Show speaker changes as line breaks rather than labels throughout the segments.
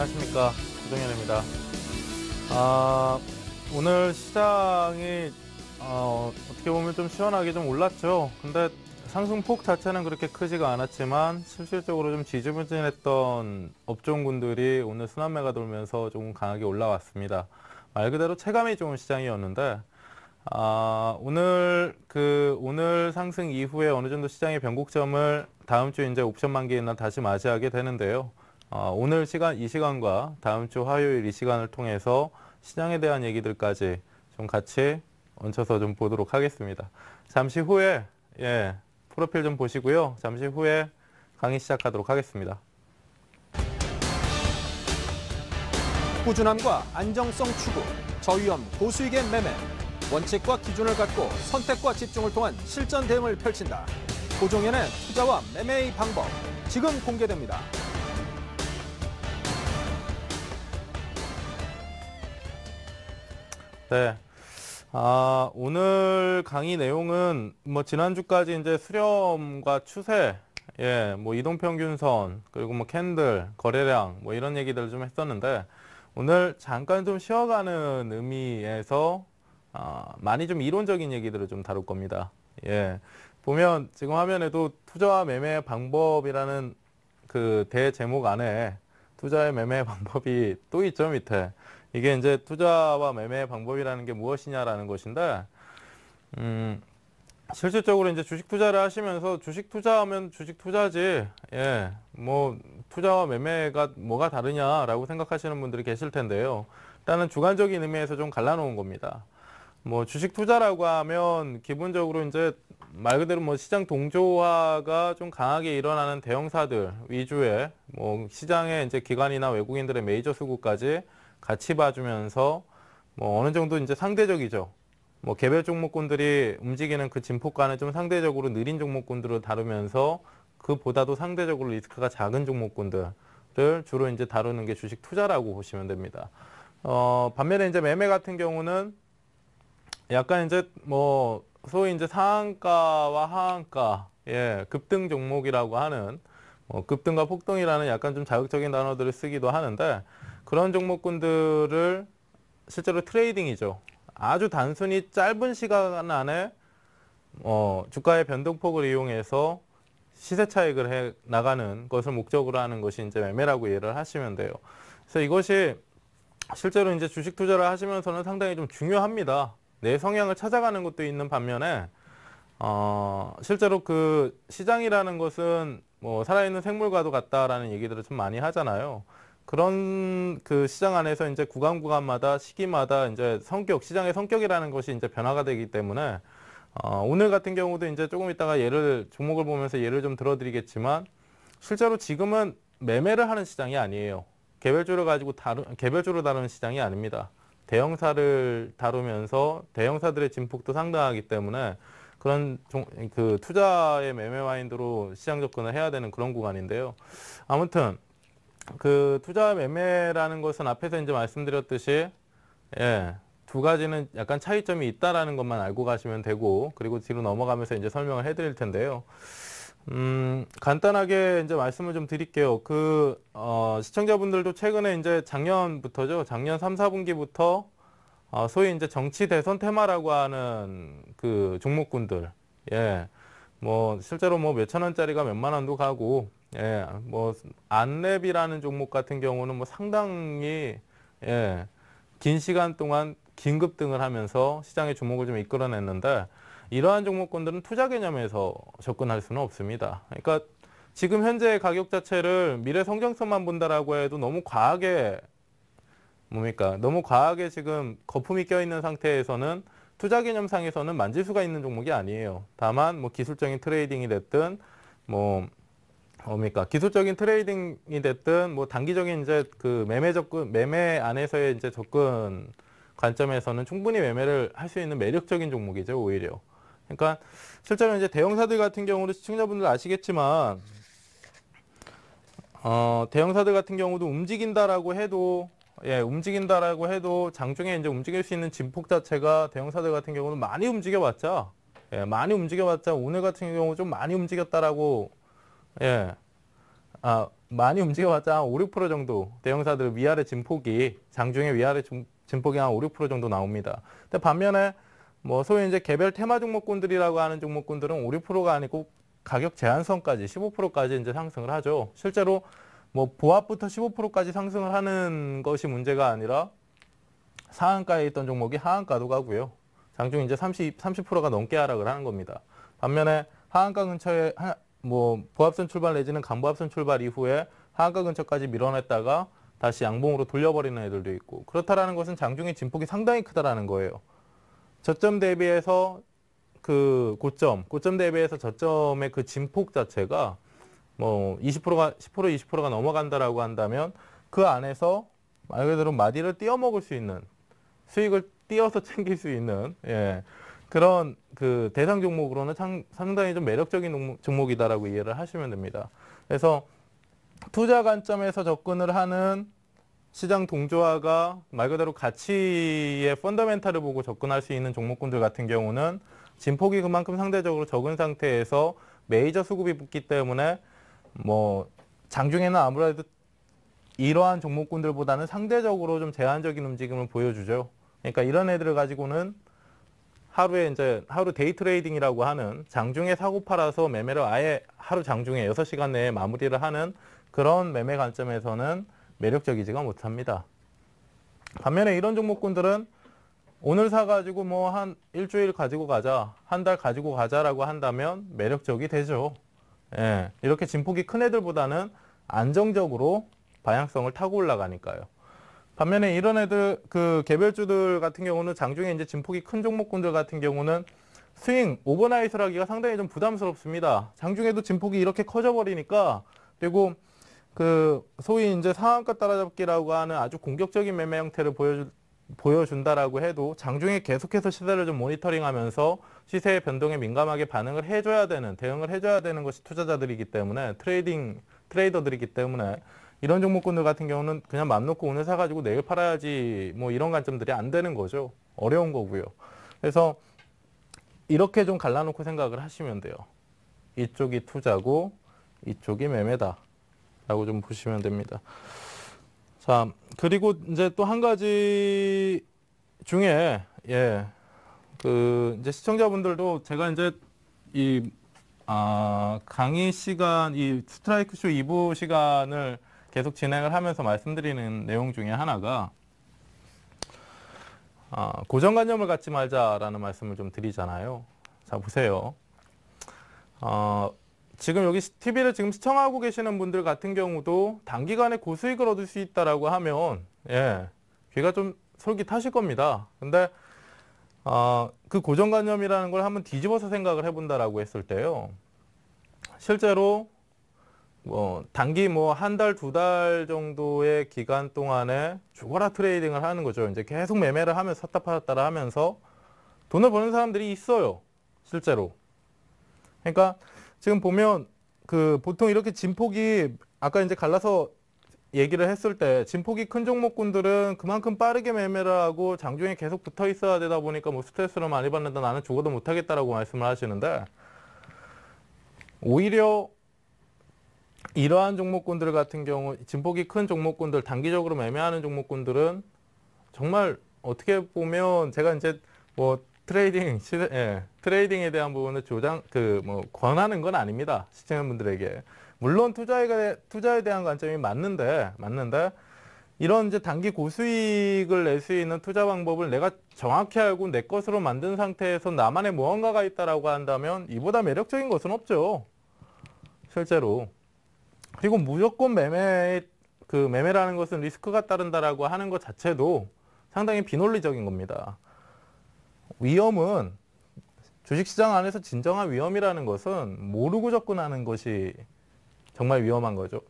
안녕하십니까, 조정현입니다. 오늘 시장이 어떻게 보면 좀 시원하게 좀 올랐죠. 근데 상승폭 자체는 그렇게 크지가 않았지만 실질적으로 좀 지지부진했던 업종군들이 오늘 순환매가 돌면서 조금 강하게 올라왔습니다. 말 그대로 체감이 좋은 시장이었는데 오늘 상승 이후에 어느 정도 시장의 변곡점을 다음 주 이제 옵션 만기의 날 다시 맞이하게 되는데요. 오늘 이 시간과 다음 주 화요일 이 시간을 통해서 시장에 대한 얘기들까지 좀 같이 얹혀서 좀 보도록 하겠습니다. 잠시 후에, 프로필 좀 보시고요. 잠시 후에 강의 시작하도록 하겠습니다.
꾸준함과 안정성 추구, 저위험 고수익의 매매, 원칙과 기준을 갖고 선택과 집중을 통한 실전 대응을 펼친다. 조정현의 투자와 매매의 방법, 지금 공개됩니다.
네. 오늘 강의 내용은 뭐 지난주까지 이제 수렴과 추세, 뭐 이동평균선, 그리고 뭐 캔들, 거래량, 뭐 이런 얘기들을 좀 했었는데, 오늘 잠깐 좀 쉬어가는 의미에서 많이 좀 이론적인 얘기들을 좀 다룰 겁니다. 보면 지금 화면에도 투자와 매매의 방법이라는 그 대제목 안에 투자의 매매의 방법이 또 있죠, 밑에. 이게 이제 투자와 매매의 방법이라는 게 무엇이냐라는 것인데, 실질적으로 이제 주식 투자를 하시면서 주식 투자하면 주식 투자지, 뭐 투자와 매매가 뭐가 다르냐라고 생각하시는 분들이 계실 텐데요. 일단은 주관적인 의미에서 좀 갈라놓은 겁니다. 뭐 주식 투자라고 하면 기본적으로 이제 말 그대로 뭐 시장 동조화가 좀 강하게 일어나는 대형사들 위주의 뭐 시장에 이제 기관이나 외국인들의 메이저 수급까지 같이 봐주면서 뭐 어느 정도 이제 상대적이죠. 뭐 개별 종목군들이 움직이는 그 진폭가는 좀 상대적으로 느린 종목군들을 다루면서 그보다도 상대적으로 리스크가 작은 종목군들을 주로 이제 다루는 게 주식 투자라고 보시면 됩니다. 반면에 이제 매매 같은 경우는 약간 이제 뭐 소위 이제 상한가와 하한가, 급등 종목이라고 하는 급등과 폭등이라는 약간 좀 자극적인 단어들을 쓰기도 하는데 그런 종목군들을 실제로 트레이딩이죠. 아주 단순히 짧은 시간 안에 주가의 변동폭을 이용해서 시세 차익을 해 나가는 것을 목적으로 하는 것이 이제 매매라고 이해를 하시면 돼요. 그래서 이것이 실제로 이제 주식 투자를 하시면서는 상당히 좀 중요합니다. 내 성향을 찾아가는 것도 있는 반면에 실제로 그 시장이라는 것은 뭐 살아있는 생물과도 같다라는 얘기들을 좀 많이 하잖아요. 그런 그 시장 안에서 이제 구간마다 시기마다 이제 시장의 성격이라는 것이 이제 변화가 되기 때문에 오늘 같은 경우도 이제 조금 이따가 종목을 보면서 예를 좀 들어드리겠지만 실제로 지금은 매매를 하는 시장이 아니에요. 개별주를 다루는 시장이 아닙니다. 대형사를 다루면서 대형사들의 진폭도 상당하기 때문에 그런 그 투자의 매매 마인드로 시장 접근을 해야 되는 그런 구간인데요. 아무튼 그 투자 매매라는 것은 앞에서 이제 말씀드렸듯이 두 가지는 약간 차이점이 있다라는 것만 알고 가시면 되고 그리고 뒤로 넘어가면서 이제 설명을 해드릴 텐데요. 간단하게 이제 말씀을 좀 드릴게요. 시청자분들도 최근에 이제 작년부터죠. 작년 3, 4분기부터 소위 이제 정치 대선 테마라고 하는 그 종목군들, 뭐 실제로 뭐 몇천 원짜리가 몇만 원도 가고, 뭐 안랩이라는 종목 같은 경우는 뭐 상당히 긴 시간 동안 긴급등을 하면서 시장의 주목을 좀 이끌어냈는데 이러한 종목군들은 투자 개념에서 접근할 수는 없습니다. 그러니까 지금 현재의 가격 자체를 미래 성장성만 본다라고 해도 너무 과하게 지금 거품이 껴있는 상태에서는 투자 개념상에서는 만질 수가 있는 종목이 아니에요. 다만 뭐 기술적인 트레이딩이 됐든 기술적인 트레이딩이 됐든 뭐 단기적인 이제 그 매매 안에서의 이제 접근 관점에서는 충분히 매매를 할 수 있는 매력적인 종목이죠, 오히려. 그러니까 실제로 이제 대형사들 같은 경우도 시청자분들 아시겠지만 대형사들 같은 경우도 움직인다라고 해도 장중에 이제 움직일 수 있는 진폭 자체가 대형사들 같은 경우는 많이 움직여봤자 오늘 같은 경우 좀 많이 움직였다라고 많이 움직여봤자 한 5, 6% 정도 대형사들 위아래 진폭이 장중에 위아래 진폭이 한 5, 6% 정도 나옵니다. 근데 반면에 뭐 소위 이제 개별 테마 종목군들이라고 하는 종목군들은 5, 6%가 아니고 가격 제한선까지 15%까지 이제 상승을 하죠. 실제로 뭐 보합부터 15%까지 상승을 하는 것이 문제가 아니라 상한가에 있던 종목이 하한가도 가고요. 장중 이제 30%가 넘게 하락을 하는 겁니다. 반면에 하한가 근처에 뭐 보합선 출발 내지는 강보합선 출발 이후에 하한가 근처까지 밀어냈다가 다시 양봉으로 돌려버리는 애들도 있고, 그렇다라는 것은 장중의 진폭이 상당히 크다라는 거예요. 저점 대비해서 그 고점 대비해서 저점의 그 진폭 자체가 뭐 10%가 20%가 넘어간다라고 한다면 그 안에서 말 그대로 마디를 띄어 먹을 수 있는, 수익을 띄어서 챙길 수 있는, 예, 그런 그 대상 종목으로는 상당히 좀 매력적인 종목이다라고 이해를 하시면 됩니다. 그래서 투자 관점에서 접근을 하는 시장 동조화가 말 그대로 가치의 펀더멘탈을 보고 접근할 수 있는 종목군들 같은 경우는 진폭이 그만큼 상대적으로 적은 상태에서 메이저 수급이 붙기 때문에 뭐 장중에는 아무래도 이러한 종목군들보다는 상대적으로 좀 제한적인 움직임을 보여주죠. 그러니까 이런 애들을 가지고는 하루 데이 트레이딩이라고 하는 장중에 사고 팔아서 매매를 아예 하루 장중에 6시간 내에 마무리를 하는 그런 매매 관점에서는 매력적이지가 못합니다. 반면에 이런 종목군들은 오늘 사가지고 뭐 한 일주일 가지고 가자, 한 달 가지고 가자라고 한다면 매력적이 되죠. 예, 이렇게 진폭이 큰 애들보다는 안정적으로 방향성을 타고 올라가니까요. 반면에 이런 애들, 그 개별주들 같은 경우는 장중에 이제 진폭이 큰 종목군들 같은 경우는 스윙, 오버나잇을 하기가 상당히 좀 부담스럽습니다. 장중에도 진폭이 이렇게 커져 버리니까, 그리고 그 소위 이제 상한가 따라잡기라고 하는 아주 공격적인 매매 형태를 보여준다라고 해도 장중에 계속해서 시세를 좀 모니터링하면서 시세의 변동에 민감하게 반응을 해줘야 되는, 대응을 해줘야 되는 것이 투자자들이기 때문에, 트레이더들이기 때문에 이런 종목군들 같은 경우는 그냥 맘 놓고 오늘 사가지고 내일 팔아야지 뭐 이런 관점들이 안 되는 거죠. 어려운 거고요. 그래서 이렇게 좀 갈라놓고 생각을 하시면 돼요. 이쪽이 투자고 이쪽이 매매다 라고 좀 보시면 됩니다. 자, 그리고 이제 또 한 가지 중에, 예, 그 이제 시청자분들도 제가 이제 강의 시간, 이 스트라이크 쇼 2부 시간을 계속 진행을 하면서 말씀드리는 내용 중에 하나가 고정관념을 갖지 말자라는 말씀을 좀 드리잖아요. 자, 보세요. 지금 여기 TV를 지금 시청하고 계시는 분들 같은 경우도 단기간에 고수익을 얻을 수 있다라고 하면, 예, 귀가 좀 솔깃하실 겁니다. 근데 그 고정관념이라는 걸 한번 뒤집어서 생각을 해본다라고 했을 때요, 실제로 뭐 단기 뭐 한 달, 두 달 정도의 기간 동안에 죽어라 트레이딩을 하는 거죠. 이제 계속 매매를 하면서 샀다 팔았다 하면서 돈을 버는 사람들이 있어요, 실제로. 그러니까 지금 보면 그 보통 이렇게 진폭이, 아까 이제 갈라서 얘기를 했을 때 진폭이 큰 종목군들은 그만큼 빠르게 매매를 하고 장중에 계속 붙어 있어야 되다 보니까 뭐 스트레스를 많이 받는다, 나는 죽어도 못하겠다라고 말씀을 하시는데, 오히려 이러한 종목군들 같은 경우, 진폭이 큰 종목군들, 단기적으로 매매하는 종목군들은 정말 어떻게 보면 제가 이제 뭐 트레이딩에 대한 부분을 권하는 건 아닙니다, 시청자분들에게. 물론 투자에 대한 관점이 맞는데 이런 이제 단기 고수익을 낼 수 있는 투자 방법을 내가 정확히 알고 내 것으로 만든 상태에서 나만의 무언가가 있다라고 한다면 이보다 매력적인 것은 없죠, 실제로. 그리고 무조건 매매라는 것은 리스크가 따른다라고 하는 것 자체도 상당히 비논리적인 겁니다. 위험은, 주식시장 안에서 진정한 위험이라는 것은 모르고 접근하는 것이 정말 위험한 거죠.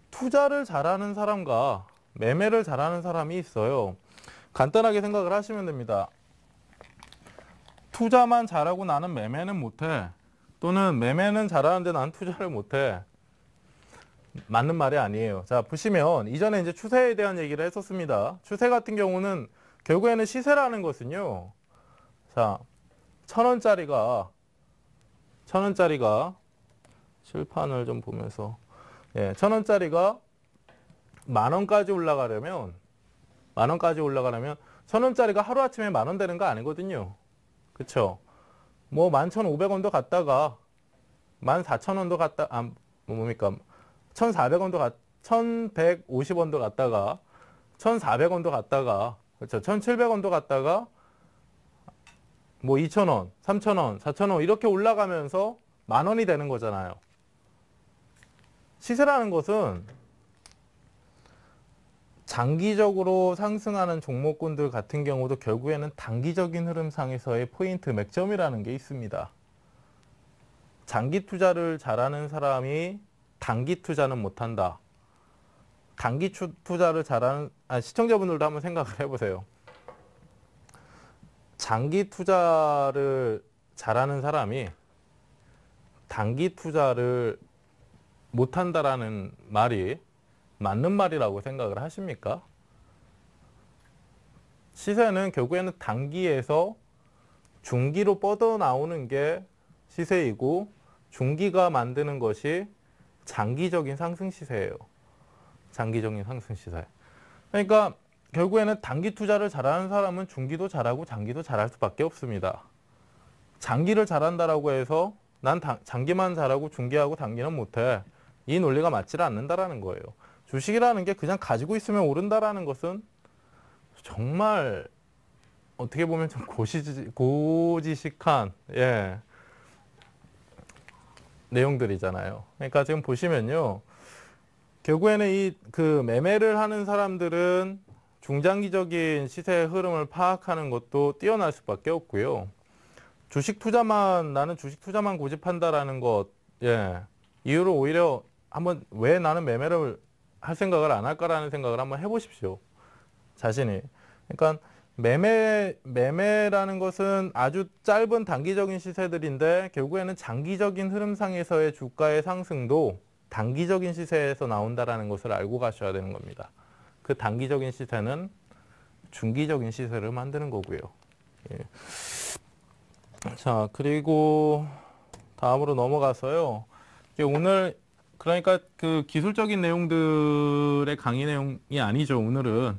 투자를 잘하는 사람과 매매를 잘하는 사람이 있어요. 간단하게 생각을 하시면 됩니다. 투자만 잘하고 나는 매매는 못해, 또는 매매는 잘하는데 나는 투자를 못해, 맞는 말이 아니에요. 자, 보시면 이전에 이제 추세에 대한 얘기를 했었습니다. 추세 같은 경우는 결국에는 시세라는 것은요, 자, 1,000원짜리가 실판을 좀 보면서 예, 1,000원짜리가 만 원까지 올라가려면 1,000원짜리가 하루아침에 만 원 되는 거 아니거든요. 그쵸? 뭐 11,500원도 갔다가 14,000원도 갔다, 뭡니까? 1,400원도 1,150원도 갔다가 1,400원도 갔다가 그렇죠. 1,700원도 갔다가 뭐 2,000원, 3,000원, 4,000원 이렇게 올라가면서 만 원이 되는 거잖아요. 시세라는 것은 장기적으로 상승하는 종목군들 같은 경우도 결국에는 단기적인 흐름상에서의 포인트 맥점이라는 게 있습니다. 장기 투자를 잘하는 사람이 단기 투자는 못한다. 단기 투자를 잘하는 시청자분들도 한번 생각을 해보세요. 장기 투자를 잘하는 사람이 단기 투자를 못한다라는 말이 맞는 말이라고 생각을 하십니까? 시세는 결국에는 단기에서 중기로 뻗어나오는 게 시세이고 중기가 만드는 것이 장기적인 상승 시세예요. 장기적인 상승 시세. 그러니까 결국에는 단기 투자를 잘하는 사람은 중기도 잘하고 장기도 잘할 수밖에 없습니다. 장기를 잘한다라고 해서 난 장기만 잘하고 중기하고 단기는 못해. 이 논리가 맞지 않는다라는 거예요. 주식이라는 게 그냥 가지고 있으면 오른다라는 것은 정말 어떻게 보면 좀 고지식한 내용들이잖아요. 그러니까 지금 보시면요. 결국에는 이 그 매매를 하는 사람들은 중장기적인 시세의 흐름을 파악하는 것도 뛰어날 수밖에 없고요. 나는 주식 투자만 고집한다라는 것, 이유로 오히려 한번 왜 나는 매매를 할 생각을 안 할까라는 생각을 한번 해보십시오. 자신이. 그러니까 매매라는 것은 아주 짧은 단기적인 시세들인데 결국에는 장기적인 흐름상에서의 주가의 상승도 단기적인 시세에서 나온다라는 것을 알고 가셔야 되는 겁니다. 그 단기적인 시세는 중기적인 시세를 만드는 거고요. 예. 자, 그리고 다음으로 넘어가서요. 오늘 그러니까 그 기술적인 내용들의 강의 내용이 아니죠. 오늘은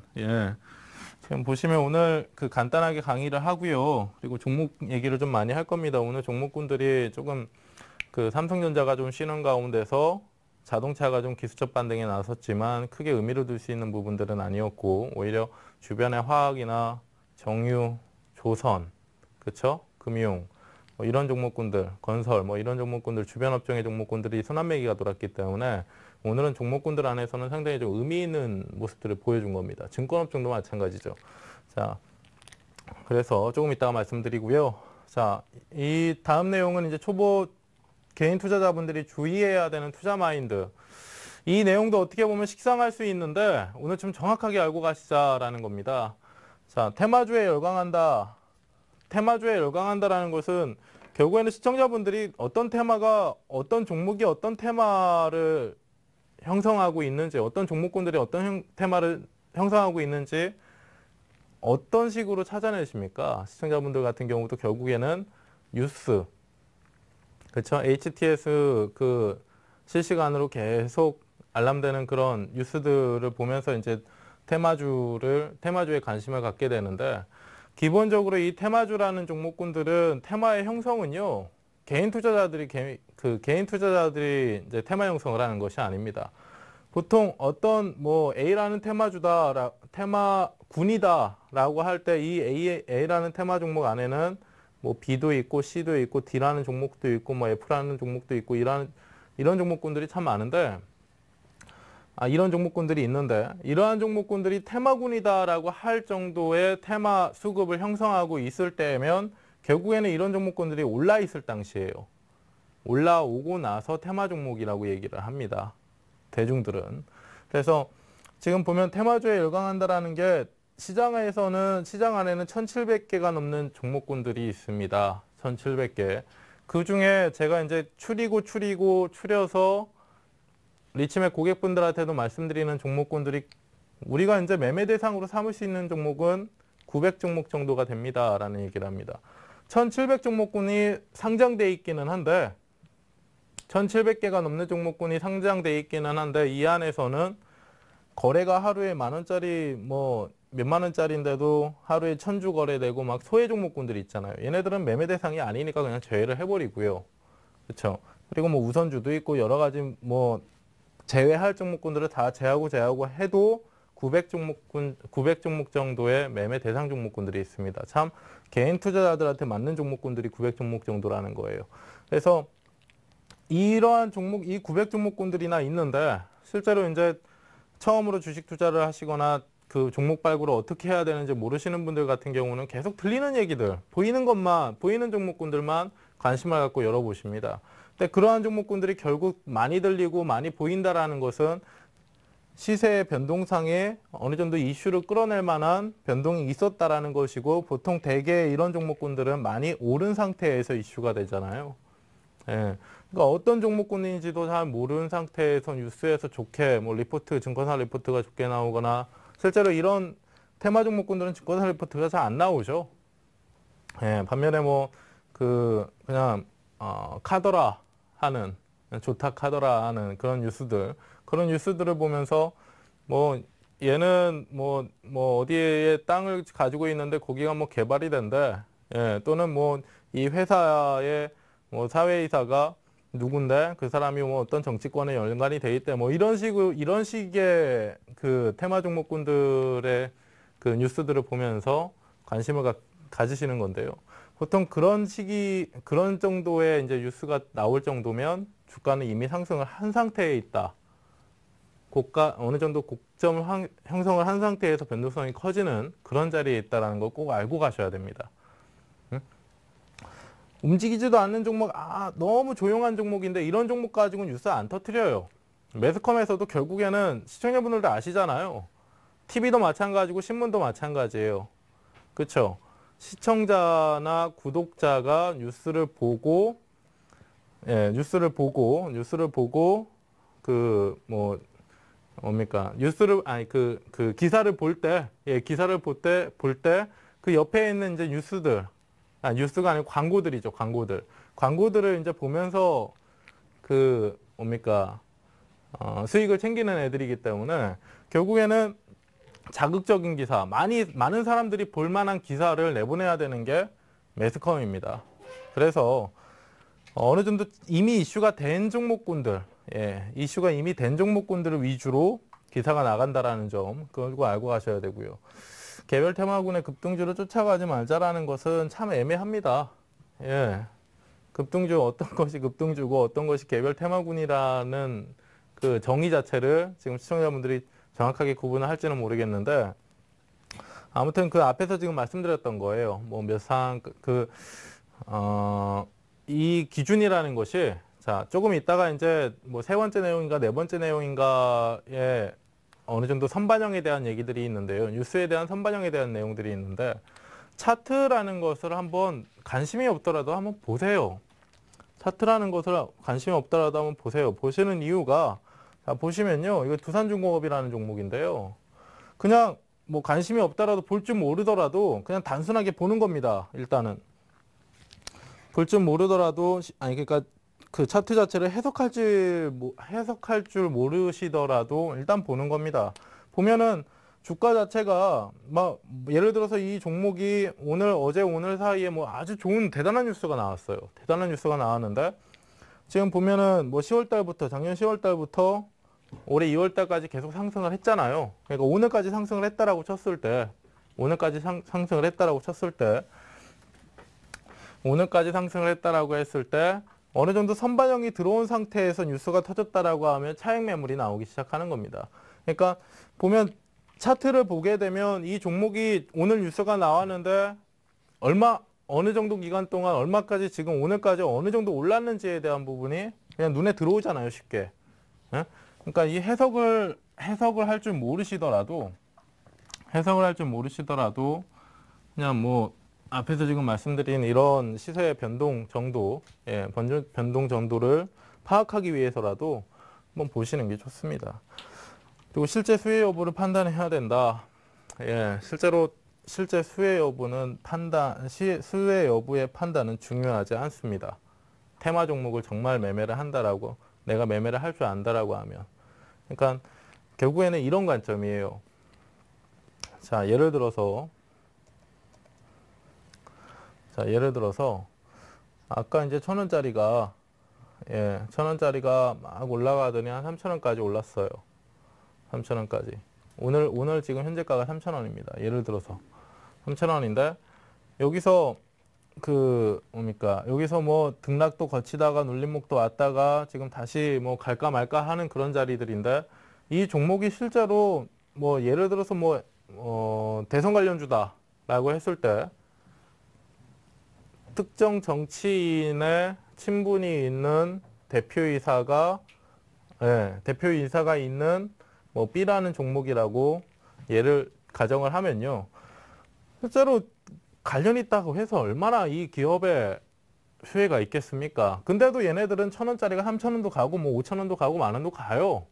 지금 보시면 오늘 그 간단하게 강의를 하고요. 그리고 종목 얘기를 좀 많이 할 겁니다. 오늘 종목군들이 조금 그 삼성전자가 좀 쉬는 가운데서 자동차가 좀 기술적 반등에 나섰지만 크게 의미를 둘 수 있는 부분들은 아니었고 오히려 주변의 화학이나 정유, 조선, 그렇죠? 금융 뭐 이런 종목군들, 건설 뭐 이런 종목군들 주변 업종의 종목군들이 순환매기가 돌았기 때문에 오늘은 종목군들 안에서는 상당히 좀 의미 있는 모습들을 보여준 겁니다. 증권업종도 마찬가지죠. 자, 그래서 조금 이따가 말씀드리고요. 자, 이 다음 내용은 이제 초보 개인 투자자분들이 주의해야 되는 투자 마인드. 이 내용도 어떻게 보면 식상할 수 있는데 오늘 좀 정확하게 알고 가시자라는 겁니다. 자, 테마주에 열광한다. 테마주에 열광한다라는 것은 결국에는 시청자분들이 어떤 테마가 어떤 종목이 어떤 테마를 형성하고 있는지 어떤 종목군들이 어떤 테마를 형성하고 있는지 어떤 식으로 찾아내십니까? 시청자분들 같은 경우도 결국에는 뉴스 그렇죠? HTS 그 실시간으로 계속 알람되는 그런 뉴스들을 보면서 이제 테마주에 관심을 갖게 되는데 기본적으로 이 테마주라는 종목군들은 테마의 형성은요. 개인 투자자들이 이제 테마 형성을 하는 것이 아닙니다. 보통 어떤 뭐 A라는 테마군이다라고 할 때 이 A라는 테마 종목 안에는 뭐 B도 있고 C도 있고 D라는 종목도 있고 뭐 F라는 종목도 있고 이런 종목군들이 참 많은데 이런 종목군들이 있는데 이러한 종목군들이 테마군이다라고 할 정도의 테마 수급을 형성하고 있을 때면 결국에는 이런 종목군들이 올라 있을 당시에요. 올라오고 나서 테마 종목이라고 얘기를 합니다. 대중들은. 그래서 지금 보면 테마주에 열광한다라는 게 시장 안에는 1,700개가 넘는 종목군들이 있습니다. 1,700개. 그 중에 제가 이제 추려서 리치맥 고객분들한테도 말씀드리는 종목군들이 우리가 이제 매매 대상으로 삼을 수 있는 종목은 900종목 정도가 됩니다라는 얘기를 합니다. 1,700종목군이 상장돼 있기는 한데 1,700개가 넘는 종목군이 상장돼 있기는 한데 이 안에서는 거래가 하루에 10,000원짜리 뭐 몇만 원짜리인데도 하루에 1,000주 거래되고 막 소외 종목군들이 있잖아요. 얘네들은 매매 대상이 아니니까 그냥 제외를 해버리고요. 그렇죠? 그리고 뭐 우선주도 있고 여러 가지 뭐 제외할 종목군들을 다 제하고 해도 900종목 정도의 매매 대상 종목군들이 있습니다. 참 개인 투자자들한테 맞는 종목군들이 900종목 정도라는 거예요. 그래서 이러한 종목, 이 900종목군들이나 있는데 실제로 이제 처음으로 주식 투자를 하시거나 그 종목 발굴을 어떻게 해야 되는지 모르시는 분들 같은 경우는 계속 들리는 얘기들, 보이는 종목군들만 관심을 갖고 열어보십니다. 근데 그러한 종목군들이 결국 많이 들리고 많이 보인다라는 것은 시세의 변동상에 어느 정도 이슈를 끌어낼 만한 변동이 있었다라는 것이고, 보통 대개 이런 종목군들은 많이 오른 상태에서 이슈가 되잖아요. 예. 그러니까 어떤 종목군인지도 잘 모르는 상태에서 뉴스에서 좋게 뭐 리포트, 증권사 리포트가 좋게 나오거나, 실제로 이런 테마 종목군들은 증권사 리포트가 잘 안 나오죠. 예. 반면에 뭐 그냥 카더라 하는, 좋다 카더라 하는 그런 뉴스들을 보면서 뭐 얘는 뭐 어디에 땅을 가지고 있는데 거기가 뭐 개발이 된대. 예. 또는 뭐 이 회사의 뭐 사회이사가 누군데 그 사람이 뭐 어떤 정치권에 연관이 돼 있대, 뭐 이런 식의 그 테마 종목군들의 그 뉴스들을 보면서 관심을 가지시는 건데요. 보통 그런 정도의 이제 뉴스가 나올 정도면 주가는 이미 상승을 한 상태에 있다. 어느 정도 고점을 형성을 한 상태에서 변동성이 커지는 그런 자리에 있다는 걸 꼭 알고 가셔야 됩니다. 움직이지도 않는 종목, 너무 조용한 종목인데 이런 종목 가지고 뉴스 안 터뜨려요. 매스컴에서도 결국에는 시청자분들도 아시잖아요. TV도 마찬가지고 신문도 마찬가지예요. 그렇죠? 시청자나 구독자가 뉴스를 보고 기사를 볼 때, 그 옆에 있는 이제 뉴스가 아니고 광고들이죠, 광고들을 이제 보면서 수익을 챙기는 애들이기 때문에 결국에는 자극적인 기사, 많은 사람들이 볼 만한 기사를 내보내야 되는 게 매스컴입니다. 그래서 어느 정도 이미 이슈가 된 종목군들, 이슈가 이미 된 종목군들을 위주로 기사가 나간다라는 점, 그거 알고 가셔야 되고요. 개별 테마군의 급등주를 쫓아가지 말자라는 것은 참 애매합니다. 어떤 것이 급등주고 어떤 것이 개별 테마군이라는 그 정의 자체를 지금 시청자분들이 정확하게 구분을 할지는 모르겠는데, 아무튼 그 앞에서 지금 말씀드렸던 거예요. 뭐 이 기준이라는 것이, 자, 조금 있다가 이제 뭐 세 번째 내용인가 네 번째 내용인가에 어느 정도 선반영에 대한 얘기들이 있는데요. 뉴스에 대한 선반영에 대한 내용들이 있는데, 차트라는 것을 한번 관심이 없더라도 한번 보세요. 차트라는 것을 관심이 없더라도 한번 보세요. 보시는 이유가, 자, 보시면요. 이거 두산중공업이라는 종목인데요. 그냥 뭐 관심이 없더라도 볼 줄 모르더라도 그냥 단순하게 보는 겁니다. 일단은. 볼 줄 모르더라도, 그러니까 그 차트 자체를 해석할 줄 모르시더라도 일단 보는 겁니다. 보면은 주가 자체가 막 예를 들어서 이 종목이 어제 오늘 사이에 뭐 아주 좋은 대단한 뉴스가 나왔어요. 대단한 뉴스가 나왔는데 지금 보면은 뭐 작년 10월 달부터 올해 2월 달까지 계속 상승을 했잖아요. 그러니까 오늘까지 상승을 했다라고 쳤을 때 어느 정도 선반영이 들어온 상태에서 뉴스가 터졌다라고 하면 차익 매물이 나오기 시작하는 겁니다. 그러니까 보면 차트를 보게 되면 이 종목이 오늘 뉴스가 나왔는데 어느 정도 기간 동안 얼마까지 지금 오늘까지 어느 정도 올랐는지에 대한 부분이 그냥 눈에 들어오잖아요, 쉽게. 그러니까 이 해석을 할 줄 모르시더라도 그냥 뭐 앞에서 지금 말씀드린 이런 시세의 변동 정도, 변동 정도를 파악하기 위해서라도 한번 보시는 게 좋습니다. 그리고 실제 수혜 여부를 판단해야 된다. 실제 수혜 여부의 판단은 중요하지 않습니다. 테마 종목을 정말 매매를 한다라고, 내가 매매를 할 줄 안다라고 하면. 그러니까 결국에는 이런 관점이에요. 자, 예를 들어서 아까 이제 1,000원짜리가, 예, 1,000원짜리가 막 올라가더니 한 3,000원까지 올랐어요. 3,000원까지. 오늘 지금 현재가가 3,000원입니다. 예를 들어서 3,000원인데 여기서 여기서 뭐 등락도 거치다가 눌림목도 왔다가 지금 다시 뭐 갈까 말까 하는 그런 자리들인데, 이 종목이 실제로 뭐 예를 들어서 대선 관련주다라고 했을 때 특정 정치인의 친분이 있는 대표이사가 있는 뭐 B라는 종목이라고 예를 가정을 하면요. 실제로 관련 있다고 해서 얼마나 이 기업에 수혜가 있겠습니까? 근데도 얘네들은 1,000원짜리가 3,000원도 가고 뭐 5,000원도 가고 10,000원도 가요.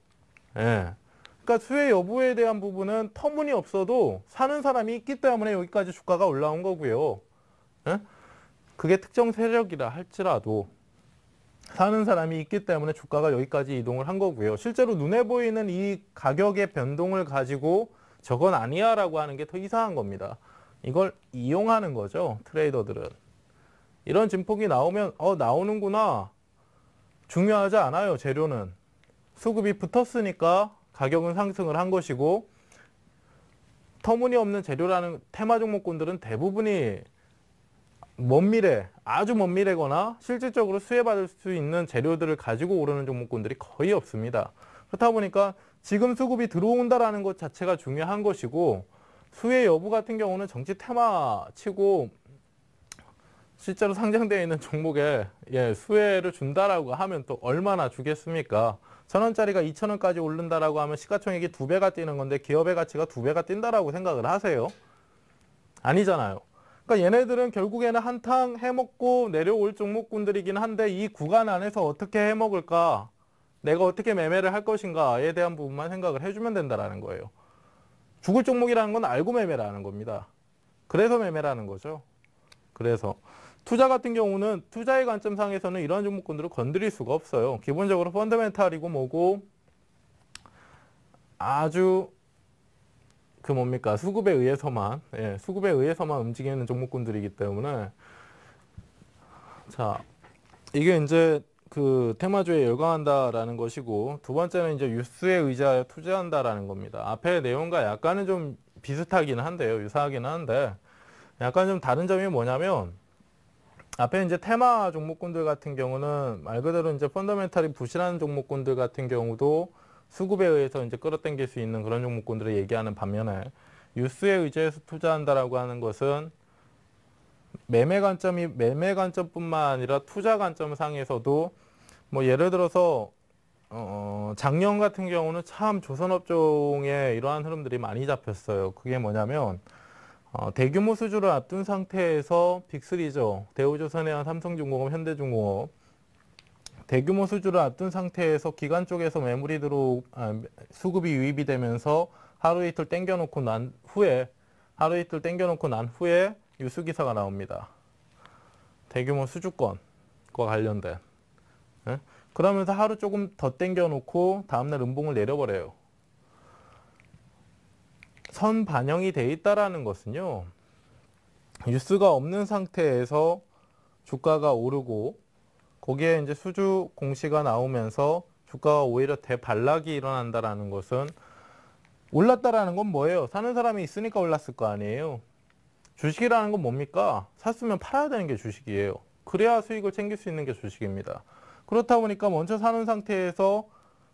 예. 그러니까 수혜 여부에 대한 부분은 터무니없어도 사는 사람이 있기 때문에 여기까지 주가가 올라온 거고요. 예? 그게 특정 세력이라 할지라도 사는 사람이 있기 때문에 주가가 여기까지 이동을 한 거고요. 실제로 눈에 보이는 이 가격의 변동을 가지고 저건 아니야 라고 하는 게 더 이상한 겁니다. 이걸 이용하는 거죠, 트레이더들은. 이런 진폭이 나오면 나오는구나. 중요하지 않아요, 재료는. 수급이 붙었으니까 가격은 상승을 한 것이고, 터무니없는 재료라는 테마 종목군들은 대부분이 먼 미래, 아주 먼 미래거나 실질적으로 수혜받을 수 있는 재료들을 가지고 오르는 종목군들이 거의 없습니다. 그렇다 보니까 지금 수급이 들어온다라는 것 자체가 중요한 것이고, 수혜 여부 같은 경우는 정치 테마 치고 실제로 상장되어 있는 종목에 수혜를 준다라고 하면 또 얼마나 주겠습니까? 1,000원짜리가 2,000원까지 오른다라고 하면 시가총액이 2배가 뛰는 건데 기업의 가치가 2배가 뛴다라고 생각을 하세요? 아니잖아요. 그러니까 얘네들은 결국에는 한탕 해먹고 내려올 종목군들이긴 한데, 이 구간 안에서 어떻게 해먹을까, 내가 어떻게 매매를 할 것인가에 대한 부분만 생각을 해주면 된다라는 거예요. 죽을 종목이라는 건 알고 매매라는 겁니다. 그래서 매매라는 거죠. 그래서 투자 같은 경우는 투자의 관점상에서는 이러한 종목군들을 건드릴 수가 없어요. 기본적으로 펀더멘탈이고 뭐고 아주 수급에 의해서만 움직이는 종목군들이기 때문에, 자, 이게 이제 테마주에 열광한다라는 것이고, 두 번째는 이제 유스에 의지하여 투자한다라는 겁니다. 앞에 내용과 약간은 좀 비슷하기는 한데요. 유사하기는 한데, 약간 좀 다른 점이 뭐냐면, 앞에 이제 테마 종목군들 같은 경우는 말 그대로 이제 펀더멘탈이 부실한 종목군들 같은 경우도 수급에 의해서 이제 끌어당길 수 있는 그런 종목군들을 얘기하는 반면에, 유스에 의지해서 투자한다라고 하는 것은 매매 관점뿐만 아니라 투자 관점상에서도 뭐 예를 들어서 작년 같은 경우는 참 조선업종에 이러한 흐름들이 많이 잡혔어요. 그게 뭐냐면 대규모 수주를 앞둔 상태에서 빅3죠. 대우조선해양, 삼성중공업, 현대중공업. 대규모 수주를 앞둔 상태에서 기관 쪽에서 수급이 유입이 되면서 하루 이틀 땡겨놓고 난 후에 뉴스 기사가 나옵니다. 대규모 수주권과 관련된. 예? 그러면서 하루 조금 더 땡겨놓고 다음날 음봉을 내려버려요. 선 반영이 돼 있다라는 것은요, 뉴스가 없는 상태에서 주가가 오르고 거기에 이제 수주 공시가 나오면서 주가가 오히려 대반락이 일어난다라는 것은, 올랐다라는 건 뭐예요? 사는 사람이 있으니까 올랐을 거 아니에요. 주식이라는 건 뭡니까? 샀으면 팔아야 되는 게 주식이에요. 그래야 수익을 챙길 수 있는 게 주식입니다. 그렇다 보니까 먼저 사는 상태에서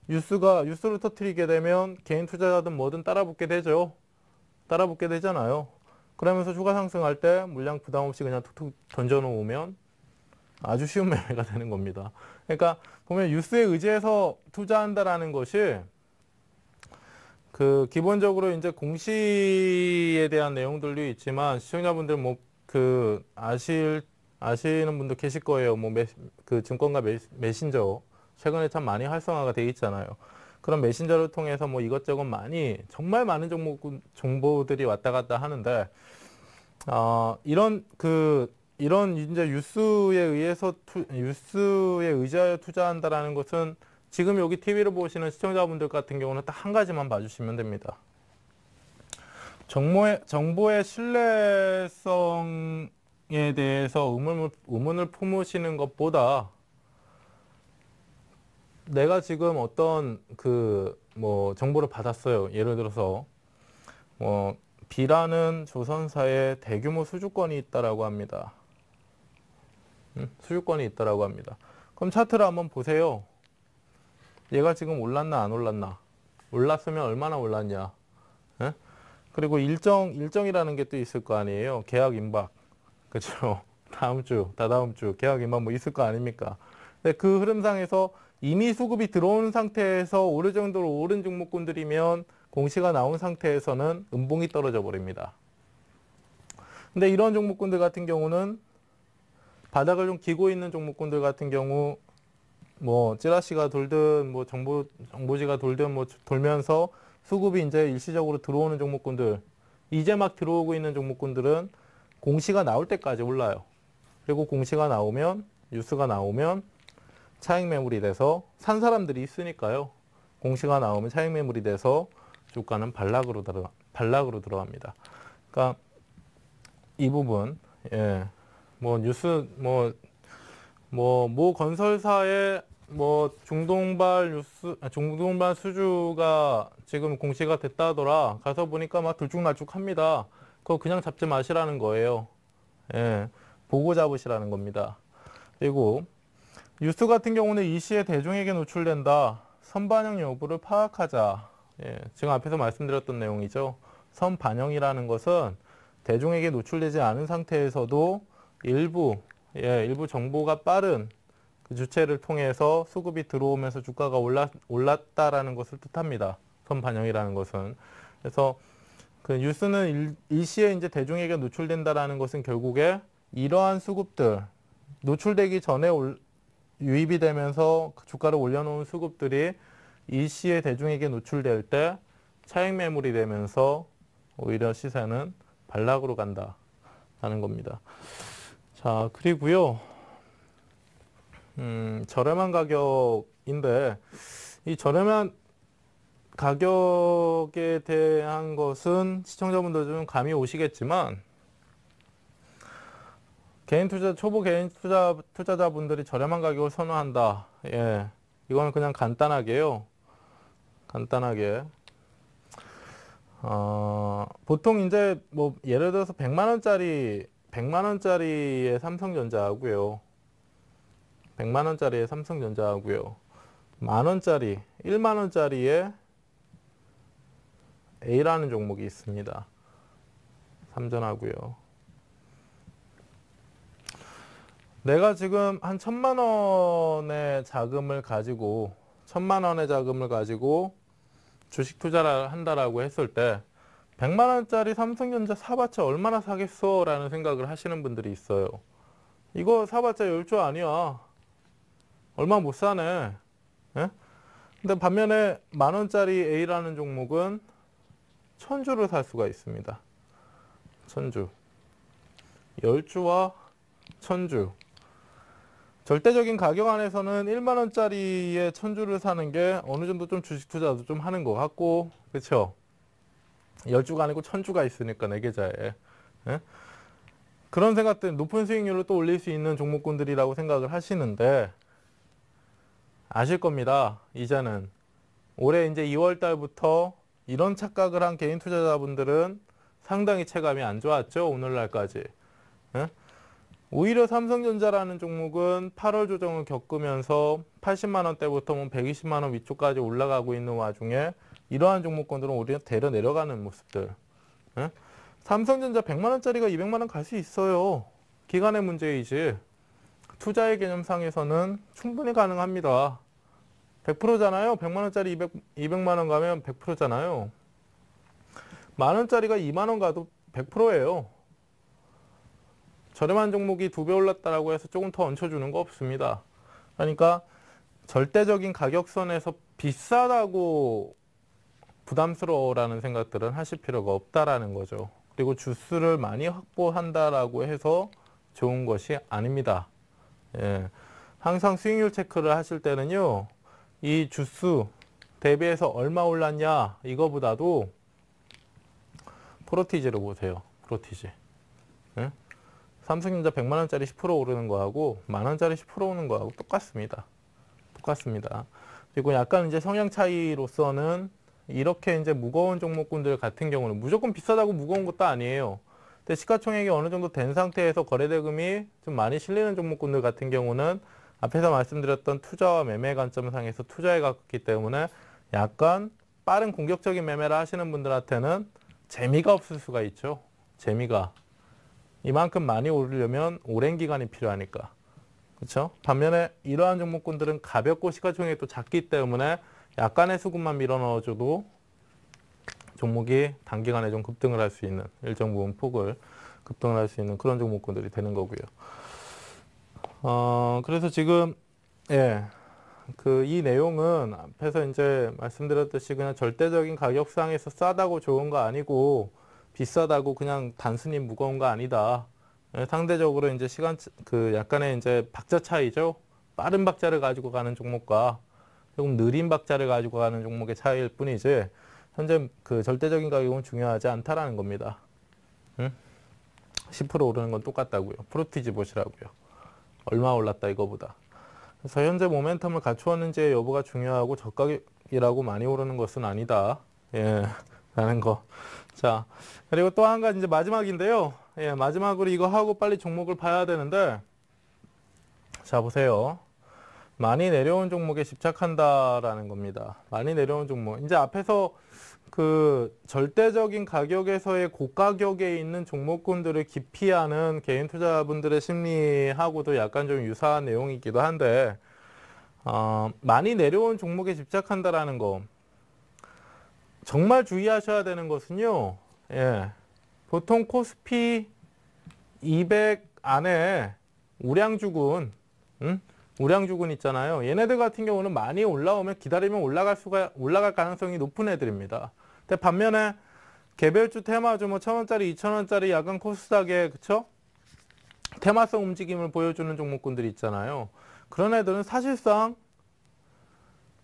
뉴스를 터뜨리게 되면 개인 투자자든 뭐든 따라붙게 되죠. 따라붙게 되잖아요. 그러면서 주가 상승할 때 물량 부담 없이 그냥 툭툭 던져놓으면 아주 쉬운 매매가 되는 겁니다. 그러니까 보면 뉴스에 의지해서 투자한다라는 것이 기본적으로 이제 공시에 대한 내용들도 있지만, 시청자분들 아시는 분도 계실 거예요. 증권가 메신저 최근에 참 많이 활성화가 돼 있잖아요. 그런 메신저를 통해서 이것저것 정말 많은 정보들이 왔다 갔다 하는데, 이런 이런 이제 뉴스에 의지하여 투자한다라는 것은 지금 여기 TV를 보시는 시청자분들 같은 경우는 딱 한 가지만 봐주시면 됩니다. 정보의 신뢰성에 대해서 의문을 품으시는 것보다 내가 지금 어떤 정보를 받았어요. 예를 들어서 B라는 조선사에 대규모 수주권이 있다라고 합니다. 수주권이 있다라고 합니다. 그럼 차트를 한번 보세요. 얘가 지금 올랐나 안 올랐나? 올랐으면 얼마나 올랐냐? 예? 그리고 일정이라는 게 또 있을 거 아니에요. 계약 임박. 그렇죠? 다음 주, 다다음 주 계약 임박 뭐 있을 거 아닙니까? 근데 그 흐름상에서 이미 수급이 들어온 상태에서 어느 정도로 오른 종목군들이면 공시가 나온 상태에서는 음봉이 떨어져 버립니다. 근데 이런 종목군들 같은 경우는 바닥을 좀 기고 있는 종목군들 같은 경우 찌라시가 돌든 정보지가 돌든 돌면서 수급이 이제 일시적으로 들어오는 종목군들, 이제 막 들어오고 있는 종목군들은 공시가 나올 때까지 올라요. 그리고 공시가 나오면, 뉴스가 나오면 차익 매물이 돼서 산 사람들이 있으니까요. 공시가 나오면 차익 매물이 돼서 주가는 반락으로 들어갑니다. 그러니까 이 부분, 뉴스, 모 건설사의 중동발 수주가 지금 공시가 됐다 하더라. 가서 보니까 막 들쭉날쭉합니다. 그거 그냥 잡지 마시라는 거예요. 보고 잡으시라는 겁니다. 그리고 뉴스 같은 경우는 이 시에 대중에게 노출된다. 선반영 여부를 파악하자. 지금 앞에서 말씀드렸던 내용이죠. 선반영이라는 것은 대중에게 노출되지 않은 상태에서도 일부 정보가 빠른 그 주체를 통해서 수급이 들어오면서 주가가 올랐다라는 것을 뜻합니다. 선반영이라는 것은. 그래서 그 뉴스는 일시에 이제 대중에게 노출된다라는 것은 결국에 이러한 수급들, 노출되기 전에 유입이 되면서 주가를 올려놓은 수급들이 일시에 대중에게 노출될 때 차익 매물이 되면서 오히려 시세는 반락으로 간다라는 겁니다. 자, 그리고요, 저렴한 가격인데, 이 저렴한 가격에 대한 것은 시청자분들 좀 감이 오시겠지만, 초보 개인 투자자분들이 저렴한 가격을 선호한다. 이거는 그냥 간단하게요. 보통 이제 예를 들어서 100만 원짜리의 삼성전자하고요. 100만 원짜리의 삼성전자하고요. 1만 원짜리의 A라는 종목이 있습니다. 삼전하고요. 내가 지금 한 1,000만 원의 자금을 가지고 주식 투자를 한다라고 했을 때 100만 원짜리 삼성전자 사봤자 얼마나 사겠어? 라는 생각을 하시는 분들이 있어요. 이거 사봤자 10조 아니야. 얼마 못 사네. 근데 반면에 10,000원짜리 A라는 종목은 1,000주를 살 수가 있습니다. 1,000주. 10주와 1,000주. 절대적인 가격 안에서는 1만 원짜리에 1,000주를 사는 게 어느 정도 좀 주식 투자도 좀 하는 것 같고, 그렇죠? 10주가 아니고 1,000주가 있으니까 내 계좌에. 그런 생각들, 높은 수익률을 또 올릴 수 있는 종목군들이라고 생각을 하시는데, 아실 겁니다. 이제는. 올해 이제 2월 달부터 이런 착각을 한 개인 투자자분들은 상당히 체감이 안 좋았죠. 오늘날까지. 오히려 삼성전자라는 종목은 8월 조정을 겪으면서 80만 원대부터 120만 원 위쪽까지 올라가고 있는 와중에 이러한 종목군들은 오히려 대려 내려가는 모습들. 삼성전자 100만 원짜리가 200만 원 갈 수 있어요. 기간의 문제이지. 투자의 개념상에서는 충분히 가능합니다. 100%잖아요. 100만 원짜리 200만 원 가면 100%잖아요. 만 원짜리가 2만 원 가도 100%예요. 저렴한 종목이 2배 올랐다라고 해서 조금 더 얹혀주는 거 없습니다. 그러니까 절대적인 가격선에서 비싸다고 부담스러워라는 생각들은 하실 필요가 없다라는 거죠. 그리고 주수를 많이 확보한다라고 해서 좋은 것이 아닙니다. 예. 항상 수익률 체크를 하실 때는요, 이 주수 대비해서 얼마 올랐냐 이거보다도 프로티지를 보세요. 프로티지. 예? 삼성전자 100만 원짜리 10% 오르는 거하고 만 원짜리 10% 오는 거하고 똑같습니다. 똑같습니다. 그리고 약간 이제 성향 차이로서는 이렇게 이제 무거운 종목군들 같은 경우는 무조건 비싸다고 무거운 것도 아니에요. 근데 시가총액이 어느 정도 된 상태에서 거래대금이 좀 많이 실리는 종목군들 같은 경우는 앞에서 말씀드렸던 투자와 매매 관점상에서 투자에 가깝기 때문에 약간 빠른 공격적인 매매를 하시는 분들한테는 재미가 없을 수가 있죠. 재미가. 이만큼 많이 오르려면 오랜 기간이 필요하니까. 그렇죠? 반면에 이러한 종목군들은 가볍고 시가총액이 또 작기 때문에 약간의 수급만 밀어 넣어줘도 종목이 단기간에 좀 급등을 할 수 있는 일정 부분 폭을 급등을 할 수 있는 그런 종목군들이 되는 거고요. 그래서 지금 이 내용은 앞에서 이제 말씀드렸듯이 그냥 절대적인 가격상에서 싸다고 좋은 거 아니고 비싸다고 그냥 단순히 무거운 거 아니다. 상대적으로 이제 약간의 이제 박자 차이죠. 빠른 박자를 가지고 가는 종목과 조금 느린 박자를 가지고 가는 종목의 차이일 뿐이지 현재 그 절대적인 가격은 중요하지 않다라는 겁니다. 10% 오르는 건 똑같다고요. 프로티지 보시라고요. 얼마 올랐다 이거보다. 그래서 현재 모멘텀을 갖추었는지의 여부가 중요하고 저가격이라고 많이 오르는 것은 아니다. 라는 거. 자, 그리고 또 한 가지 이제 마지막인데요. 마지막으로 이거 하고 빨리 종목을 봐야 되는데, 자, 보세요. 많이 내려온 종목에 집착한다라는 겁니다. 많이 내려온 종목. 이제 앞에서 그 절대적인 가격에서의 고가격에 있는 종목군들을 기피하는 개인 투자분들의 심리하고도 약간 좀 유사한 내용이기도 한데, 많이 내려온 종목에 집착한다라는 거. 정말 주의하셔야 되는 것은요, 보통 코스피 200 안에 우량주군, 우량주군 있잖아요. 얘네들 같은 경우는 많이 올라오면 기다리면 올라갈 가능성이 높은 애들입니다. 근데 반면에 개별주 테마주 뭐 1,000원짜리, 2,000원짜리 야간 코스닥에 그쵸? 테마성 움직임을 보여주는 종목군들이 있잖아요. 그런 애들은 사실상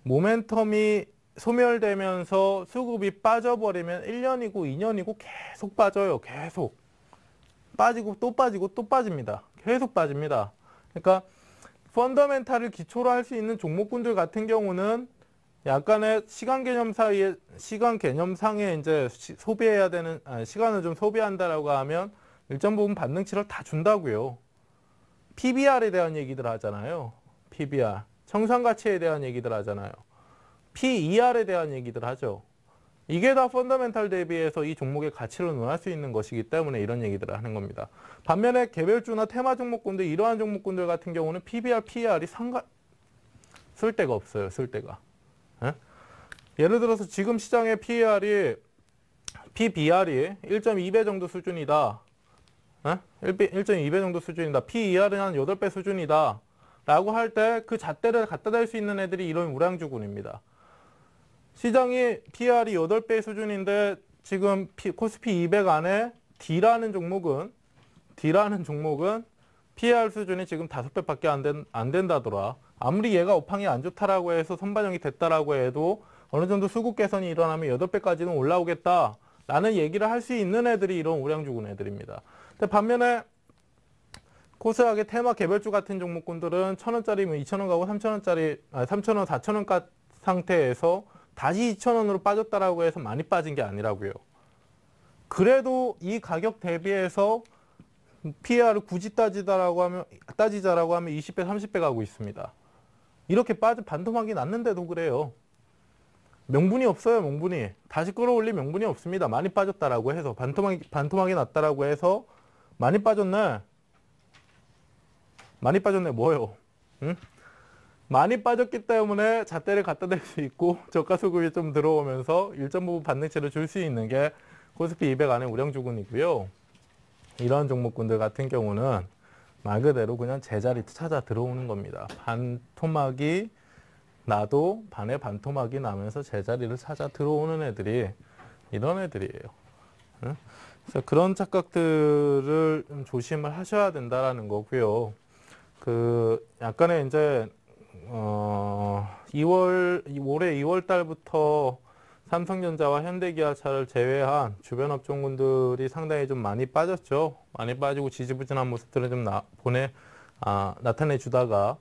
모멘텀이 소멸되면서 수급이 빠져버리면 1년이고 2년이고 계속 빠져요. 계속. 빠지고 또 빠지고 또 빠집니다. 계속 빠집니다. 그러니까 펀더멘탈을 기초로 할 수 있는 종목군들 같은 경우는 약간의 시간 개념상에 이제 소비해야 되는, 시간을 좀 소비한다라고 하면 일정 부분 반등치를 다 준다고요. PBR에 대한 얘기들 하잖아요. PBR. 청산가치에 대한 얘기들 하잖아요. PER에 대한 얘기들 하죠. 이게 다 펀더멘탈 대비해서 이 종목의 가치를 논할 수 있는 것이기 때문에 이런 얘기들을 하는 겁니다. 반면에 개별주나 테마 종목군들, 이러한 종목군들 같은 경우는 PBR, PER이 쓸 데가 없어요. 쓸 데가. 예를 들어서 지금 시장의 PBR이 1.2배 정도 수준이다. 1.2배 정도 수준이다. PER은 한 8배 수준이다. 라고 할 때 그 잣대를 갖다 댈 수 있는 애들이 이런 우량주군입니다. 시장이 PR이 8배 수준인데 지금 코스피 200 안에 D라는 종목은 PR 수준이 지금 5배밖에 안 된다더라. 아무리 얘가 업황이 안 좋다라고 해서 선반영이 됐다라고 해도 어느 정도 수급 개선이 일어나면 8배까지는 올라오겠다라는 얘기를 할 수 있는 애들이 이런 우량주군 애들입니다. 근데 반면에 코스닥의 테마 개별주 같은 종목군들은 1,000원짜리면 2,000원 가고 3,000원, 4,000원 상태에서 다시 2,000원으로 빠졌다라고 해서 많이 빠진 게 아니라고요. 그래도 이 가격 대비해서 PR을 굳이 따지자라고 하면 20배, 30배 가고 있습니다. 이렇게 반토막이 났는데도 그래요. 명분이 없어요, 명분이. 다시 끌어올릴 명분이 없습니다. 많이 빠졌다라고 해서 반토막이 났다라고 해서 많이 빠졌네. 많이 빠졌네 뭐요? 응? 많이 빠졌기 때문에 잣대를 갖다 댈 수 있고 저가 수급이 좀 들어오면서 일정 부분 반등치를 줄 수 있는 게 코스피 200 안에 우량주군이고요. 이런 종목군들 같은 경우는 말 그대로 그냥 제자리 찾아 들어오는 겁니다. 반토막이 나도 반의 반토막이 나면서 제자리를 찾아 들어오는 애들이 이런 애들이에요. 응? 그래서 그런 착각들을 좀 조심을 하셔야 된다라는 거고요. 그 약간의 이제 2월 올해 2월 달부터 삼성전자와 현대기아차를 제외한 주변 업종군들이 상당히 좀 많이 빠졌죠. 많이 빠지고 지지부진한 모습들을 좀 나타내 주다가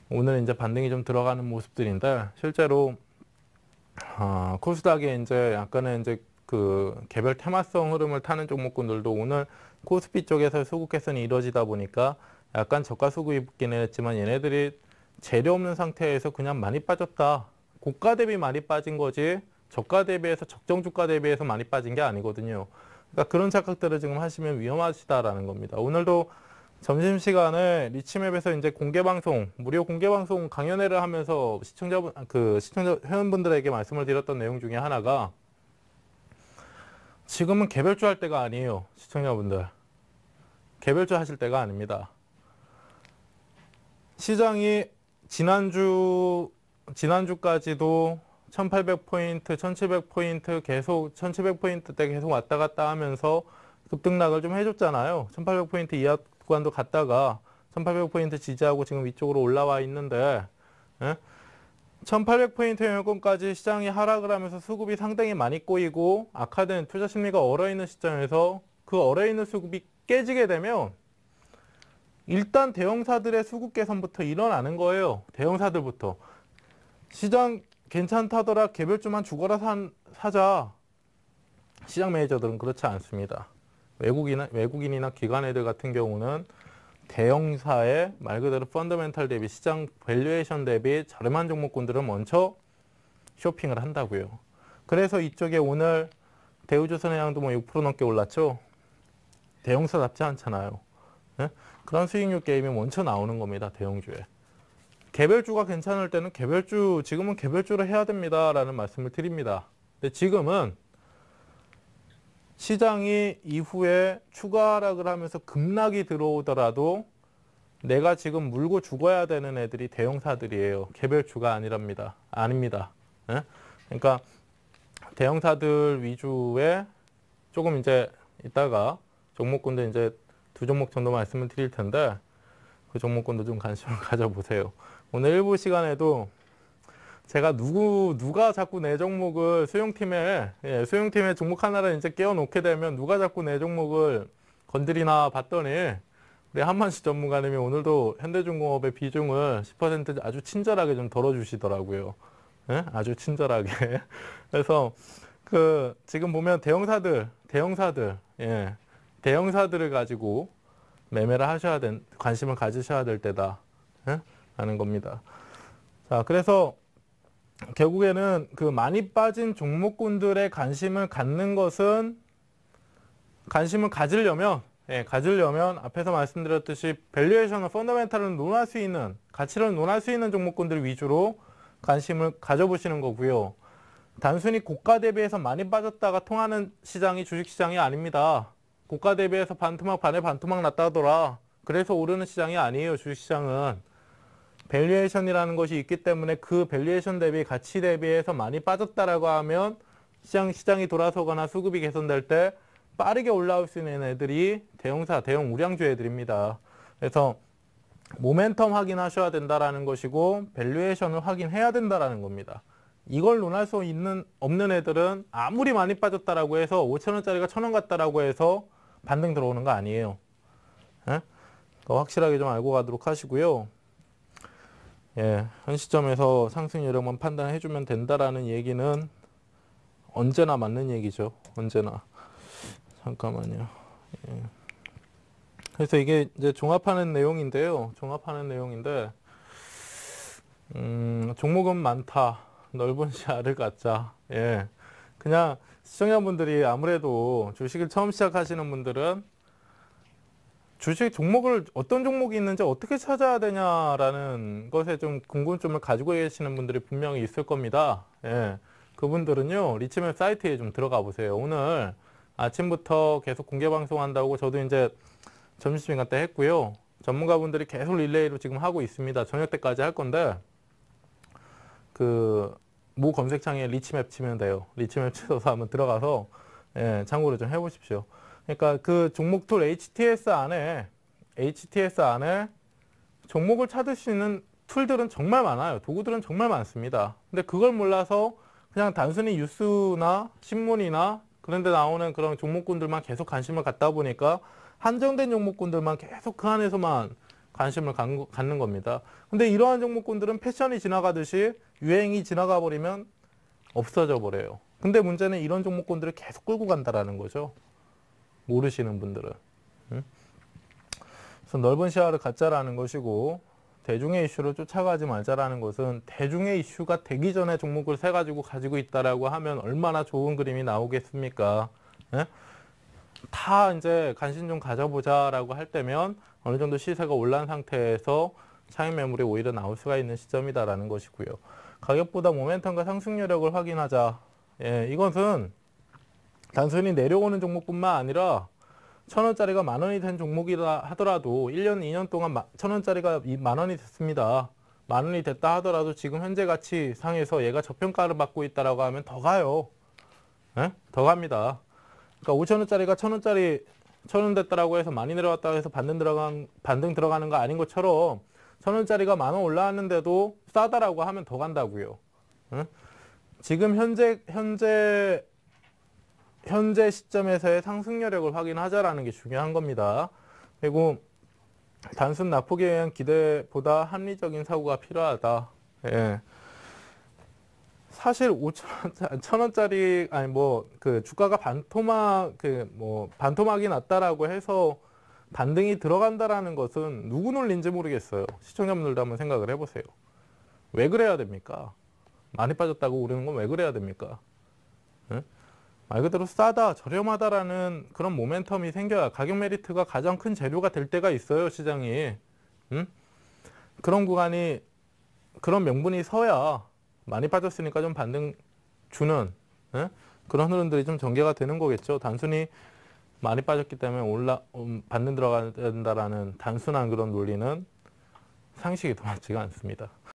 오늘 이제 반등이 좀 들어가는 모습들인데 실제로 코스닥에 이제 약간의 이제 그 개별 테마성 흐름을 타는 종목군들도 오늘 코스피 쪽에서 수급 개선이 이루어지다 보니까 약간 저가 수급이 붙기는 했지만 얘네들이 재료 없는 상태에서 그냥 많이 빠졌다. 고가 대비 많이 빠진 거지 저가 대비해서 적정 주가 대비해서 많이 빠진 게 아니거든요. 그러니까 그런 착각들을 지금 하시면 위험하시다라는 겁니다. 오늘도 점심시간에 리치맵에서 이제 무료 공개방송 강연회를 하면서 시청자 회원분들에게 말씀을 드렸던 내용 중에 하나가 지금은 개별주 할 때가 아니에요. 시청자분들. 개별주 하실 때가 아닙니다. 시장이 지난주까지도 1800포인트, 1700포인트 계속 1700포인트대 계속 왔다 갔다 하면서 급등락을 좀 해줬잖아요. 1800포인트 이하 구간도 갔다가 1800포인트 지지하고 지금 위쪽으로 올라와 있는데 1800포인트 영역권까지 시장이 하락을 하면서 수급이 상당히 많이 꼬이고 악화된 투자 심리가 얼어있는 시점에서 그 얼어있는 수급이 깨지게 되면 일단 대형사들의 수급 개선부터 일어나는 거예요. 대형사들부터. 시장 괜찮다더라 개별주만 죽어라 사자. 시장 매니저들은 그렇지 않습니다. 외국인이나 기관 애들 같은 경우는 대형사의 말 그대로 펀더멘탈 대비 시장 밸류에이션 대비 저렴한 종목군들을 먼저 쇼핑을 한다고요. 그래서 이쪽에 오늘 대우조선해양도 뭐 6% 넘게 올랐죠. 대형사답지 않잖아요. 네? 그런 수익률 게임이 먼저 나오는 겁니다. 대형주에. 개별주가 괜찮을 때는 지금은 개별주를 해야 됩니다. 라는 말씀을 드립니다. 근데 지금은 시장이 이후에 추가 하락을 하면서 급락이 들어오더라도 내가 지금 물고 죽어야 되는 애들이 대형사들이에요. 개별주가 아닙니다. 네? 그러니까 대형사들 위주의 조금 이제 이따가 종목군도 이제 2종목 정도 말씀을 드릴 텐데 그 종목군도 좀 관심을 가져보세요. 오늘 일부 시간에도 제가 누가 자꾸 내 종목을 수용팀에 종목 하나를 이제 끼워놓게 되면 누가 자꾸 내 종목을 건드리나 봤더니 우리 한만식 전문가님이 오늘도 현대중공업의 비중을 10% 아주 친절하게 좀 덜어주시더라고요. 네? 아주 친절하게. 그래서 지금 보면 대형사들을 가지고 매매를 관심을 가지셔야 될 때다. 라는 겁니다. 자, 그래서 결국에는 그 많이 빠진 종목군들의 관심을 가지려면 앞에서 말씀드렸듯이 밸류에이션을 펀더멘탈을 논할 수 있는 가치를 논할 수 있는 종목군들 위주로 관심을 가져보시는 거고요. 단순히 고가 대비해서 많이 빠졌다가 통하는 시장이 주식시장이 아닙니다. 고가 대비해서 반에 반토막 났다 하더라. 그래서 오르는 시장이 아니에요. 주식시장은. 밸류에이션이라는 것이 있기 때문에 그 밸류에이션 대비 가치 대비해서 많이 빠졌다라고 하면 시장이 돌아서거나 수급이 개선될 때 빠르게 올라올 수 있는 애들이 대형 우량주 애들입니다. 그래서 모멘텀 확인하셔야 된다라는 것이고 밸류에이션을 확인해야 된다라는 겁니다. 이걸 논할 수 없는 애들은 아무리 많이 빠졌다라고 해서 5,000원짜리가 1,000원 갔다라고 해서 반등 들어오는 거 아니에요. 확실하게 좀 알고 가도록 하시고요. 현 시점에서 상승 여력만 판단해주면 된다라는 얘기는 언제나 맞는 얘기죠. 언제나. 잠깐만요. 그래서 이게 이제 종합하는 내용인데, 종목은 많다. 넓은 시야를 갖자. 그냥 시청자분들이 아무래도 주식을 처음 시작하시는 분들은 어떤 종목이 있는지 어떻게 찾아야 되냐라는 것에 좀 궁금증을 가지고 계시는 분들이 분명히 있을 겁니다. 그분들은요, 리치맵 사이트에 좀 들어가 보세요. 오늘 아침부터 계속 공개 방송한다고 저도 이제 점심시간 때 했고요. 전문가분들이 계속 릴레이로 지금 하고 있습니다. 저녁 때까지 할 건데, 모 검색창에 리치맵 치면 돼요. 리치맵 쳐서 한번 들어가서 예, 참고로 좀 해보십시오. 그러니까 그 종목 툴 HTS 안에 종목을 찾을 수 있는 툴들은 정말 많아요. 도구들은 정말 많습니다. 근데 그걸 몰라서 그냥 단순히 뉴스나 신문이나 그런 데 나오는 그런 종목군들만 계속 관심을 갖다 보니까 한정된 종목군들만 계속 그 안에서만 관심을 갖는 겁니다. 근데 이러한 종목군들은 패션이 지나가듯이 유행이 지나가 버리면 없어져 버려요. 근데 문제는 이런 종목군들을 계속 끌고 간다라는 거죠. 모르시는 분들은. 그래서 넓은 시야를 갖자라는 것이고, 대중의 이슈를 쫓아가지 말자라는 것은 대중의 이슈가 되기 전에 종목을 세가지고 가지고 있다라고 하면 얼마나 좋은 그림이 나오겠습니까? 예? 다 이제 관심 좀 가져보자라고 할 때면 어느 정도 시세가 올라온 상태에서 차익 매물이 오히려 나올 수가 있는 시점이다라는 것이고요. 가격보다 모멘텀과 상승 여력을 확인하자. 예, 이것은 단순히 내려오는 종목뿐만 아니라 1,000원짜리가 10,000원이 된 종목이라 하더라도 1년, 2년 동안 1,000원짜리가 10,000원이 됐습니다. 10,000원이 됐다 하더라도 지금 현재 가치 상에서 얘가 저평가를 받고 있다라고 하면 더 가요. 예? 더 갑니다. 그러니까 5,000원짜리가 1,000원짜리 1,000원 됐다라고 해서 많이 내려왔다고 해서 반등 들어가는 거 아닌 것처럼 1,000원짜리가 10,000원 올라왔는데도 싸다라고 하면 더 간다고요. 예? 지금 현재 시점에서의 상승 여력을 확인하자라는 게 중요한 겁니다. 그리고 단순 낙폭에 의한 기대보다 합리적인 사고가 필요하다. 예. 사실 1,000원짜리 아니 뭐 그 주가가 반토막이 났다라고 해서 반등이 들어간다라는 것은 누구 논리인지 모르겠어요. 시청자분들도 한번 생각을 해보세요. 왜 그래야 됩니까? 많이 빠졌다고 오르는 건 왜 그래야 됩니까? 예? 말 그대로 싸다, 저렴하다라는 그런 모멘텀이 생겨야 가격 메리트가 가장 큰 재료가 될 때가 있어요, 시장이. 그런 구간이, 그런 명분이 서야 많이 빠졌으니까 좀 반등 주는 그런 흐름들이 좀 전개가 되는 거겠죠. 단순히 많이 빠졌기 때문에 반등 들어가야 된다라는 단순한 그런 논리는 상식이 더 맞지가 않습니다.